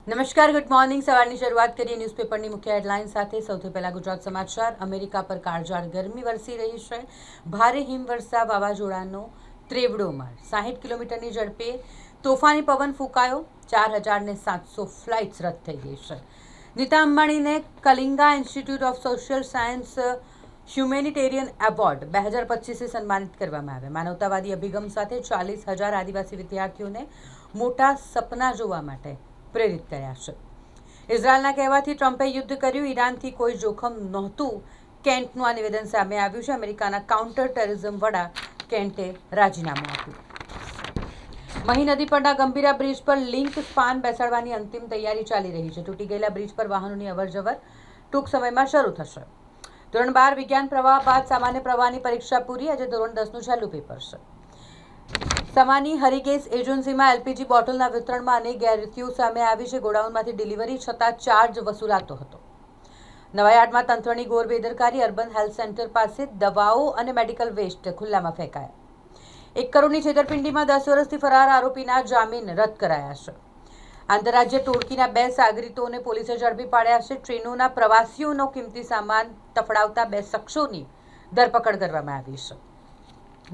નમસ્કાર, good morning. સવારની શરૂઆત કરીએ ન્યૂઝપેપરની મુખ્ય હેડલાઇન સાથે. સૌથી પહેલા ગુજરાત સમાચાર. અમેરિકા પર કાળઝાળ ગરમી વરસી રહી છે. ભારે હિમવર્ષા, વાવાઝોડાનો ત્રેવડો માર. 60 કિલોમીટરની ઝડપે તોફાની પવન ફૂંકાયો. 4700 ફ્લાઇટ્સ રદ થઈ ગઈ છે. નીતા અંબાણીને Kalinga Institute of Social Science humanitarian award 2025 સન્માનિત કરવામાં આવ્યા. માનવતાવાદી અભિગમ સાથે 40,000 આદિવાસી વિદ્યાર્થીઓને મોટા સપના જોવા માટે પ્રેરિત કર્યા છે. ઇઝરાયલના કહેવાથી ટ્રમ્પે યુદ્ધ કર્યું, ઈરાનથી કોઈ જોખમ નહોતું. કેન્ટનું આ નિવેદન સામે આવ્યું છે. અમેરિકાના કાઉન્ટર ટેરરિઝમ વડા કેન્ટે રાજીનામું આપ્યું. મહી નદી પરના ગંભીરા બ્રિજ પર લિંક સ્પાન બેસાડવાની અંતિમ તૈયારી ચાલી રહી છે. તૂટી ગયેલા બ્રિજ પર વાહનોની અવરજવર ટૂંક સમયમાં શરૂ થશે. ધોરણ 12 વિજ્ઞાન પ્રવાહ બાદ સામાન્ય પ્રવાહની પરીક્ષા પૂરી. આજે ધોરણ 10નું છેલ્લું પેપર છે. સમાની હરિગેસ એજન્સીમાં એલપીજી બોટલના વિતરણમાં અનેક ગેરરીતિઓ સામે આવી છે. ગોડાઉનમાંથી ડિલિવરી છતાં ચાર્જ વસૂલાતો હતો. નવાયાર્ડમાં તંત્રની ઘોર બેદરકારી. અર્બન હેલ્થ સેન્ટર પાસે દવાઓ અને મેડિકલ વેસ્ટ ખુલ્લામાં ફેંકાયા. 1 કરોડની છેતરપિંડીમાં 10 વર્ષથી ફરાર આરોપીના જામીન રદ કરાયા છે. આંતરરાજ્ય ટોળકીના 2 સાગરીતોને પોલીસે ઝડપી પાડ્યા છે. ટ્રેનોના પ્રવાસીઓનો કિંમતી સામાન તફડાવતા 2 શખ્સોની ધરપકડ કરવામાં આવી છે.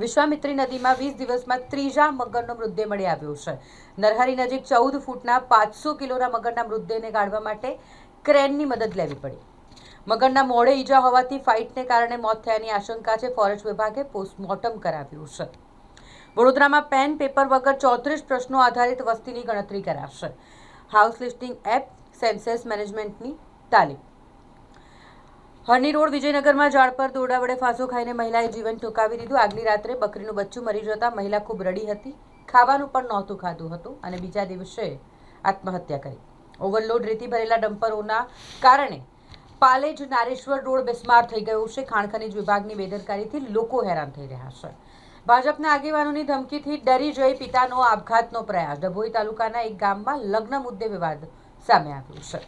વિશ્વામિત્રી નદીમાં 20 દિવસમાં ત્રીજા મગરનો મૃતદેહ મળી આવ્યો છે. નરહરી નજીક 14 ફૂટના 500 કિલોના મગરના મૃતદેહને કાઢવા માટે ક્રેનની મદદ લેવી પડી. મગરના મોઢે ઈજા હોવાથી ફાઇટને કારણે મોત થયાની આશંકા છે. ફોરેસ્ટ વિભાગે પોસ્ટમોર્ટમ કરાવ્યું છે. વડોદરામાં પેન પેપર વગર 34 પ્રશ્નો આધારિત વસ્તીની ગણતરી કરાશે. હાઉસ લિસ્ટિંગ એપ, સેન્સસ મેનેજમેન્ટની તાલીમ. હરની રોડ વિજયનગરમાં ઝાડ પર દોરડા વડે ફાંસો ખાઈને મહિલાએ જીવન ટૂંકાવી દીધું. આગલી રાત્રે બકરીનું બચ્ચું મરી જતાં મહિલા ખૂબ રડી હતી. ખાવાનું પણ નહોતું ખાધું હતું અને બીજા દિવસે આત્મહત્યા કરી. ઓવરલોડ રેતી ભરેલા ડમ્પરોના કારણે પાલેજ નારેશ્વર રોડ બિસ્માર થઈ ગયો છે. ખાણ ખનીજ વિભાગની બેદરકારીથી લોકો હેરાન થઈ રહ્યા છે. ભાજપના આગેવાનોની ધમકીથી ડરી જઈ પિતાનો આપઘાતનો પ્રયાસ. ડભોઈ તાલુકાના એક ગામમાં લગ્ન મુદ્દે વિવાદ સામે આવ્યો છે.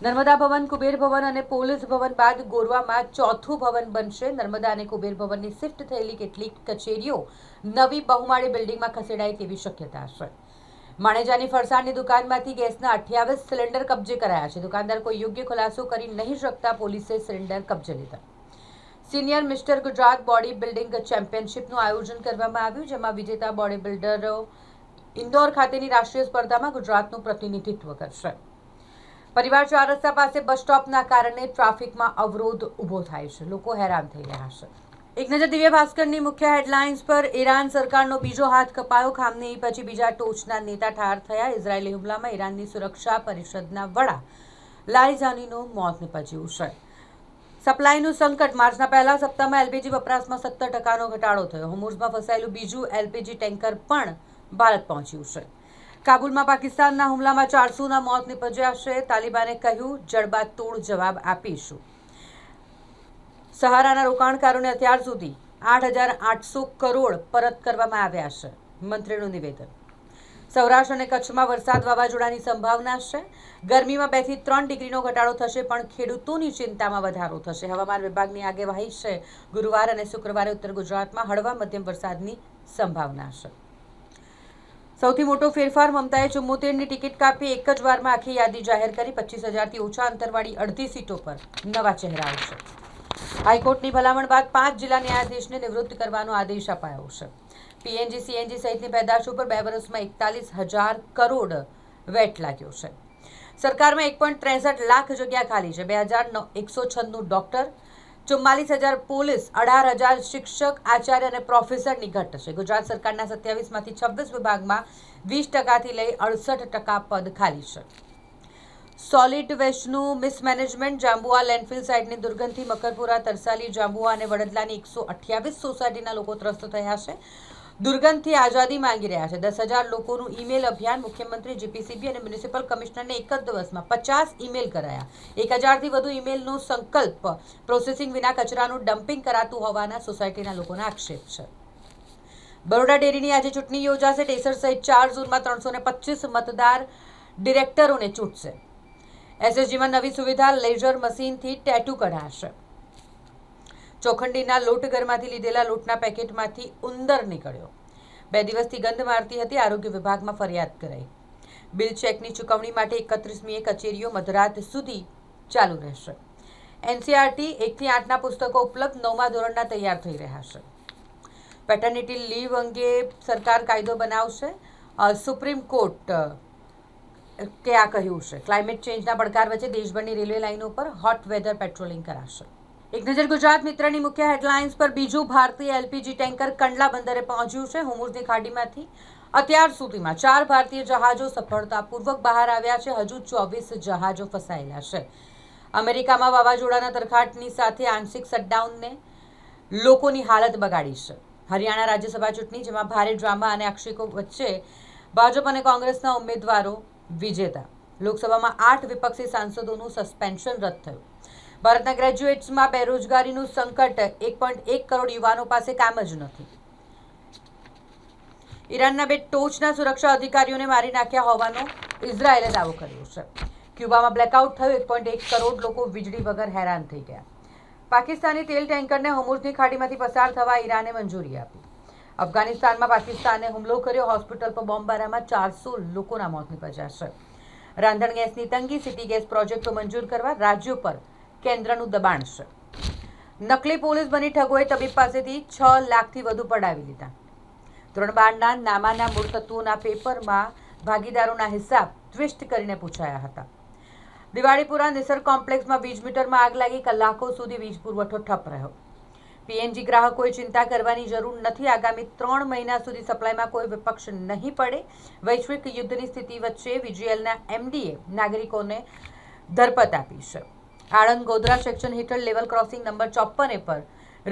નર્મદા ભવન, કુબેર ભવન અને પોલીસ ભવન બાદ ગોરવામાં 4થું ભવન બનશે. નર્મદા અને કુબેર ભવનની શિફ્ટ થયેલી કેટલીક કચેરીઓ નવી બહુમાળી બિલ્ડિંગમાં ખસેડાય તેવી શક્યતા છે. માણેજાની ફરસાણની દુકાનમાંથી ગેસના 28 સિલિન્ડર કબજે કરાયા છે. દુકાનદાર કોઈ યોગ્ય ખુલાસો કરી નહીં શકતા પોલીસે સિલિન્ડર કબજે લીધા. Senior Mr Gujarat body building ચેમ્પિયનશિપનું આયોજન કરવામાં આવ્યું, જેમાં વિજેતા બોડી બિલ્ડરો ઇન્દોર ખાતેની રાષ્ટ્રીય સ્પર્ધામાં ગુજરાતનું પ્રતિનિધિત્વ કરશે. પરિવાર 4 રસ્તા પાસે બસ સ્ટોપના કારણે ટ્રાફિકમાં અવરોધ ઊભો થાય છે. લોકો હેરાન થઈ રહ્યા છે. એક નજર દિવ્ય ભાસ્કરની મુખ્ય હેડલાઇન્સ પર. ઈરાન સરકારનો બીજો હાથ કપાયો. ખામનેઈ પછી બીજા ટોચના નેતા ઠાર થયા. ઇઝરાયેલી હુમલામાં ઈરાનની સુરક્ષા પરિષદના વડા લારીઝાનીનું મોત નીપજ્યું છે. સપ્લાયનું સંકટ. માર્ચના પહેલા સપ્તાહમાં એલપીજી વપરાશમાં 17% ઘટાડો થયો. હોર્મુઝમાં ફસાયેલું બીજું એલપીજી ટેન્કર પણ ભારત પહોંચ્યું છે. કાબુલમાં પાકિસ્તાનના હુમલામાં 400ના મોત નીપજ્યા છે. તાલિબાને કહ્યું, જડબાતોડ જવાબ આપીશું. સહારાના રોકાણકારોને અત્યાર સુધી 8,800 કરોડ પરત કરવામાં આવ્યા છે. મંત્રીનું નિવેદન. સૌરાષ્ટ્ર અને કચ્છમાં વરસાદ, વાવાઝોડાની સંભાવના છે. ગરમીમાં 2 થી 3 ડિગ્રીનો ઘટાડો થશે, પણ ખેડૂતોની ચિંતામાં વધારો થશે. હવામાન વિભાગની આગાહી છે. ગુરુવાર અને શુક્રવારે ઉત્તર ગુજરાતમાં હળવા મધ્યમ વરસાદની સંભાવના છે. સૌથી મોટો ફેરફાર. મમતાએ 74ની ટિકિટ કાપી. એક જ વારમાં આખી યાદી જાહેર કરી. 25,000થી ઓછા અંતરવાળી અડધી સીટો પર નવા ચહેરાઓ છે. હાઈકોર્ટની ભલામણ બાદ 5 જિલ્લા ન્યાયાધીશને નિવૃત્ત કરવાનો આદેશ અપાયો છે. પીએનજી, સીએનજી સહિતની પેદાશો પર 2 વર્ષમાં 41,000 કરોડ વેટ લાગ્યો છે. સરકારમાં 1.63 લાખ જગ્યા ખાલી છે. 2,196 ડોક્ટર, 44,000 પોલીસ, 18,000 શિક્ષક, આચાર્ય અને પ્રોફેસરની ઘટ છે. ગુજરાત સરકારના 27માંથી 26 વિભાગમાં 20%થી લઈ 68% પદ ખાલી છે. સોલિડ વેસ્ટનું મિસમેનેજમેન્ટ. જાંબુઆ લેન્ડફિલ સાઇટની દુર્ગંધથી મકરપુરા, તરસાલી, જાંબુઆ અને વડદલાની 128 સોસાયટીના લોકો ત્રસ્ત થયા છે. દુર્ગંધથી આઝાદી માંગી રહ્યા છે. 10,000 લોકોનું ઈમેલ અભિયાન. મુખ્યમંત્રી, જીપીસીબી અને મ્યુનિસિપલ કમિશનરને એક જ દિવસમાં 50 ઈમેલ કરાયા. 1,000થી વધુ ઈમેલનો સંકલ્પ. પ્રોસેસિંગ વિના કચરાનું ડમ્પિંગ કરાતું હોવાના સોસાયટીના લોકોના આક્ષેપ છે. બરોડા ડેરીની આજે ચૂંટણી યોજાશે. ટેસર સહિત 4 ઝોનમાં 325 મતદાર ડિરેક્ટરોને ચૂંટશે. એસએસજીમાં નવી સુવિધા. Laser મશીનથી tattoo કઢાશે. ચોખંડીના લોટઘરમાંથી લીધેલા લોટના પેકેટમાંથી ઉંદર નીકળ્યો. 2 દિવસથી ગંધ મારતી હતી. આરોગ્ય વિભાગમાં ફરિયાદ કરાઈ. બિલ ચેકની ચૂકવણી માટે 31મીએ કચેરીઓ મધરાત સુધી ચાલુ રહેશે. એનસીઆરટી 1 થી 8ના પુસ્તકો ઉપલબ્ધ, 9મા ધોરણના તૈયાર થઈ રહ્યા છે. પેટર્નિટી લીવ અંગે સરકાર કાયદો બનાવશે. સુપ્રીમ કોર્ટ કે આ કહ્યું છે. ક્લાઇમેટ ચેન્જના પડકાર વચ્ચે દેશભરની રેલવે લાઇનો પર હોટ વેધર પેટ્રોલિંગ કરાશે. એક નજર ગુજરાત મિત્રની મુખ્ય હેડલાઇન્સ પર. બીજું ભારતીય એલપીજી ટેન્કર કંડલા બંદરે પહોંચ્યું છે. હોર્મુઝની ખાડીમાંથી અત્યાર સુધીમાં 4 ભારતીય જહાજો સફળતાપૂર્વક બહાર આવ્યા છે. હજુ 24 જહાજો ફસાયેલા છે. અમેરિકામાં વાવાઝોડાના તરખાટની સાથે આંશિક શટડાઉનને લોકોની હાલત બગાડી છે. હરિયાણા રાજ્યસભા ચૂંટણી, જેમાં ભારે ડ્રામા અને આક્ષેપો વચ્ચે ભાજપ અને કોંગ્રેસના ઉમેદવારો વિજેતા. લોકસભામાં 8 વિપક્ષી સાંસદોનું સસ્પેન્શન રદ થયું. ભારતના ગ્રેજ્યુએટ્સમાં બેરોજગારીનું સંકટ. 1.1 કરોડ યુવાનો પાસે કામ જ નથી. ઈરાનના 2 ટોચના સુરક્ષા અધિકારીઓને મારી નાખ્યા હોવાનો ઇઝરાયેલે દાવો કર્યો છે. ક્યુબામાં બ્લેકઆઉટ થયું. 1.1 કરોડ લોકો વીજળી વગર હેરાન થઈ ગયા. પાકિસ્તાની તેલ ટેન્કરને હોર્મુઝની ખાડીમાંથી પસાર થવા ઈરાને મંજૂરી આપી. અફઘાનિસ્તાનમાં પાકિસ્તાને હુમલો કર્યો. હોસ્પિટલ પર બોમ્બમારામાં 400 લોકોના મોત નીપજ્યા છે. રાંધણ ગેસની તંગી. સિટી ગેસ પ્રોજેક્ટો મંજૂર કરવા રાજ્યો પર કેન્દ્રનું દબાણ છે. નકલી પોલીસ બની ઠગોએ તબીબ પાસેથી 6 લાખથી વધુ પડાવી લીધા. ધોરણ 12ના નામાના મૂળ તત્વોના પેપરમાં ભાગીદારોના હિસાબ ટ્વિસ્ટ કરીને પૂછાયા હતા. દિવાળીપુરા નિસર્ગ કોમ્પ્લેક્સમાં વીજ મીટરમાં આગ લાગી. કલાકો સુધી વીજ પુરવઠો ઠપ રહ્યો. પીએનજી ગ્રાહકોએ ચિંતા કરવાની જરૂર નથી. આગામી 3 મહિના સુધી સપ્લાયમાં કોઈ વિપક્ષ નહીં પડે. વૈશ્વિક યુદ્ધની સ્થિતિ વચ્ચે વીજીએલના એમડીએ નાગરિકોને ધરપત આપી છે. આણંદ ગોધરા સેક્શન હેઠળ લેવલ ક્રોસિંગ નંબર 54 પર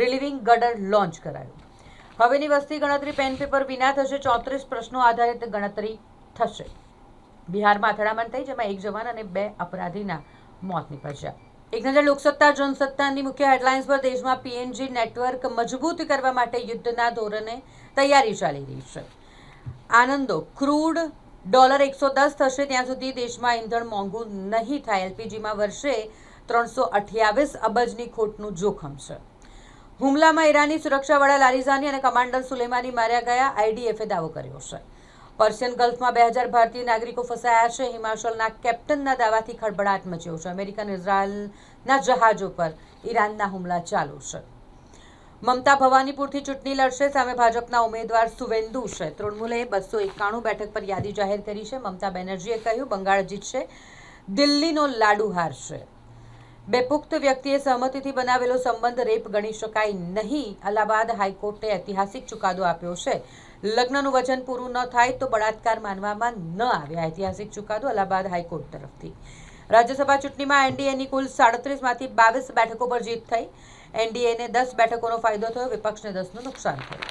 રિલીવિંગ ગટર લોન્ચ કરાયું. હવેની વસ્તી ગણતરી પેન પેપર વિના થશે. 34 પ્રશ્નો આધારિત ગણતરી થશે. બિહારમાં અથડામણ થઈ, જેમાં 1 જવાન અને 2 અપરાધીના મોત નીપજ્યા. એક નજર લોકસત્તા જનસત્તાની મુખ્ય હેડલાઇન્સ પર. દેશમાં પીએનજી નેટવર્ક મજબૂત કરવા માટે યુદ્ધના ધોરણે તૈયારી ચાલી રહી છે. આનંદો ક્રૂડ $110 થશે ત્યાં સુધી દેશમાં ઈંધણ મોંઘું નહીં થાય. એલપીજીમાં વર્ષે 328 અબજની ખોટનું જોખમ છે. હુમલામાં ઈરાની સુરક્ષાવાળા લારીઝાની અને કમાન્ડર સુલેમાની માર્યા ગયા. આઈડીએફે દાવો કર્યો છે. પર્શિયન ગલ્ફમાં 2000 ભારતીય નાગરિકો ફસાયા છે. હિમાચલના કેપ્ટનના દાવાથી ખળભળાટ મચ્યો છે. અમેરિકા અને ઇઝરાયલના જહાજો પર ઈરાનના હુમલા ચાલુ છે. મમતા ભવાનીપુરથી ચૂંટણી લડશે. સામે ભાજપના ઉમેદવાર સુવેન્દુ છે. તૃણમૂલે 291 બેઠક પર યાદી જાહેર કરી છે. મમતા બેનર્જીએ કહ્યું, બંગાળ જીતશે, દિલ્હીનો લાડુ હારશે. 2 પુખ્ત વ્યક્તિએ સહમતિથી બનાવેલો સંબંધ રેપ ગણી શકાય નહીં. અલ્હાબાદ હાઈકોર્ટે ઐતિહાસિક ચુકાદો આપ્યો છે. લગ્નનું વચન પૂરું ન થાય તો બળાત્કાર માનવામાં ન આવે. ઐતિહાસિક ચુકાદો અલ્હાબાદ હાઈકોર્ટ તરફથી. રાજ્યસભા ચૂંટણીમાં એનડીએની કુલ 37માંથી 22 બેઠકો પર જીત થઈ. એનડીએને 10 બેઠકોનો ફાયદો થયો. વિપક્ષને 10નું નુકસાન થયું.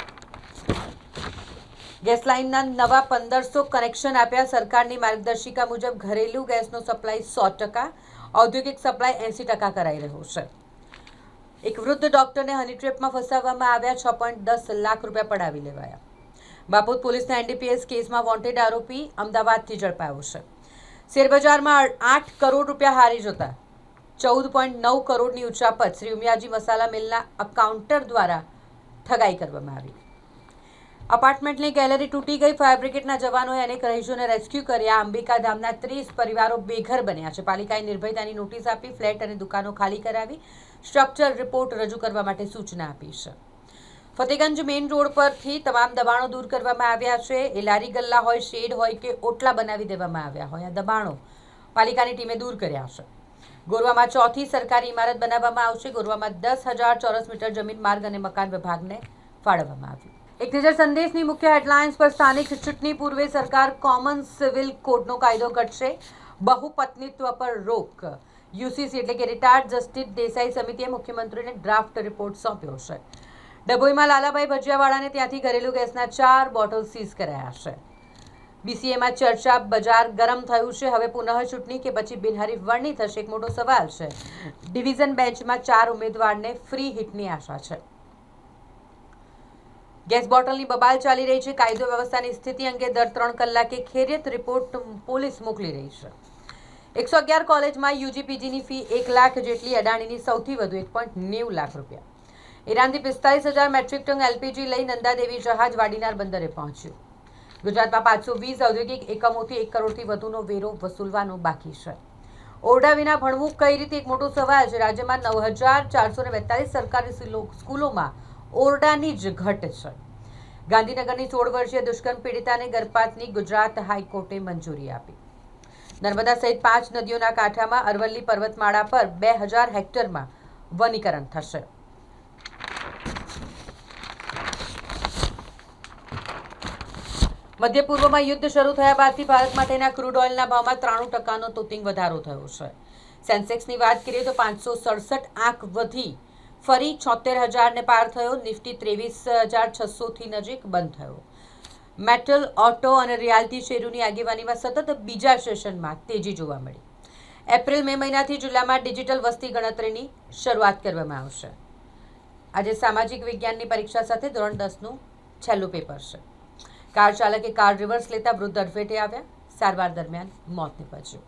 ગેસ લાઇનના નવા 1500 કનેક્શન આપ્યા. સરકારની માર્ગદર્શિકા મુજબ ઘરેલું ગેસનો સપ્લાય 100%, ઔદ્યોગિક સપ્લાય 80% કરાઈ રહ્યો છે. એક વૃદ્ધ ડોક્ટરને હની ટ્રેપમાં ફસાવવામાં આવ્યા. 6.10 લાખ રૂપિયા પડાવી લેવાયા. બાપોદ પોલીસના એનડીપીએસ કેસમાં વોન્ટેડ આરોપી અમદાવાદથી ઝડપાયો છે. શેરબજારમાં 8 કરોડ રૂપિયા હારી જતા 14.9 કરોડની ઉચાપત. શ્રી ઉમિયાજી મસાલા મિલના અકાઉન્ટર દ્વારા ઠગાઈ કરવામાં આવી. અપાર્ટમેન્ટની ગેલેરી તૂટી ગઈ. ફાયર બ્રિગેડના જવાનોએ અનેક રહીશોને રેસ્ક્યુ કર્યા. અંબિકા ધામના 30 પરિવારો બેઘર બન્યા છે. પાલિકાએ નિર્ભયતાની નોટિસ આપી. ફ્લેટ અને દુકાનો ખાલી કરાવી. સ્ટ્રક્ચર રિપોર્ટ રજૂ કરવા માટે સૂચના આપી છે. ફતેગંજ મેઇન રોડ પરથી તમામ દબાણો દૂર કરવામાં આવ્યા છે. એ લારી ગલ્લા હોય, શેડ હોય કે ઓટલા બનાવી દેવામાં આવ્યા હોય, આ દબાણો પાલિકાની ટીમે દૂર કર્યા છે. ગોરવામાં 4થી સરકારી ઇમારત બનાવવામાં આવશે. ગોરવામાં 10,000 ચોરસ મીટર જમીન માર્ગ અને મકાન વિભાગને ફાળવવામાં આવી. એક નજર સંદેશની મુખ્ય હેડલાઇન્સ પર. સ્થાનિક ચૂંટણી પૂર્વે સરકાર કોમન સિવિલ કોડનો કાયદો ઘડશે. બહુપત્નીત્વ પર રોક. યુસીસી એટલે કે રિટાયર્ડ જસ્ટિસ દેસાઈ સમિતિએ મુખ્યમંત્રીને ડ્રાફ્ટ રિપોર્ટ સોંપ્યો છે. ડભોઈમાં લાલાભાઈ ભજીયાવાળાને ત્યાંથી ઘરેલું ગેસના 4 બોટલ સીઝ કરાયા છે. બીસીએમાં ચર્ચા. બજાર ગરમ થયું છે. હવે પુનઃ ચૂંટણી કે પછી બિનહરીફ વરણી થશે? એક મોટો સવાલ છે. ડિવિઝન બેન્ચમાં 4 ઉમેદવારને ફ્રી હિટની આશા છે. ગેસ બોટલની બબાલ ચાલી રહી છે. કાયદો વ્યવસ્થાની સ્થિતિ અંગે દર 3 કલાકે ખેરિયત રિપોર્ટ પોલીસ મોકલી રહી છે. 111 કોલેજમાં યુજીપીજીની ફી 1 લાખ જેટલી. અડાણીની સૌથી વધુ 1.90 લાખ રૂપિયા. ઈરાનથી 45,000 મેટ્રિક ટન એલપીજી લઈ નંદાદેવી જહાજ વાડીનાર બંદરે પહોંચ્યું. ગુજરાતમાં 520 ઔદ્યોગિક એકમોથી 1 કરોડથી વધુનો વેરો વસૂલવાનો બાકી છે. ઓરડા વિના ભણવું કઈ રીતે એક મોટો સવાલ છે. રાજ્યમાં 9442 સરકારી સ્કૂલોમાં ઓરડાની જ ઘટ છે. ગાંધીનગરની 16 વર્ષીય દુષ્કર્મ પીડિતાને ગર્ભપાતની ગુજરાત હાઈકોર્ટે મંજૂરી આપી. નર્મદા સહિત 5 નદીઓના કાંઠામાં અરવલ્લી પર્વતમાળા પર 2000 હેક્ટરમાં વનીકરણ થશે. મધ્ય પૂર્વમાં યુદ્ધ શરૂ થયા બાદથી ભારત માટેના ક્રૂડ ઓઇલના ભાવમાં 93% તોતિંગ વધારો થયો છે. સેન્સેક્સની વાત કરીએ તો 567 આંક વધી ફરી 76,000ને પાર થયો. નિફ્ટી 23,600થી નજીક બંધ થયો. મેટલ, ઓટો અને રિયાલ્ટી શેરોની આગેવાનીમાં સતત બીજા સેશનમાં તેજી જોવા મળી. એપ્રિલ-મે મહિનાથી જિલ્લામાં ડિજિટલ વસ્તી ગણતરીની શરૂઆત કરવામાં આવશે. આજે સામાજિક વિજ્ઞાનની પરીક્ષા સાથે ધોરણ 10નું છેલ્લું પેપર છે. કાર ચાલકે કાર રિવર્સ લેતા વૃદ્ધ અડફેટે આવ્યા. સારવાર દરમિયાન મોત નીપજ્યું.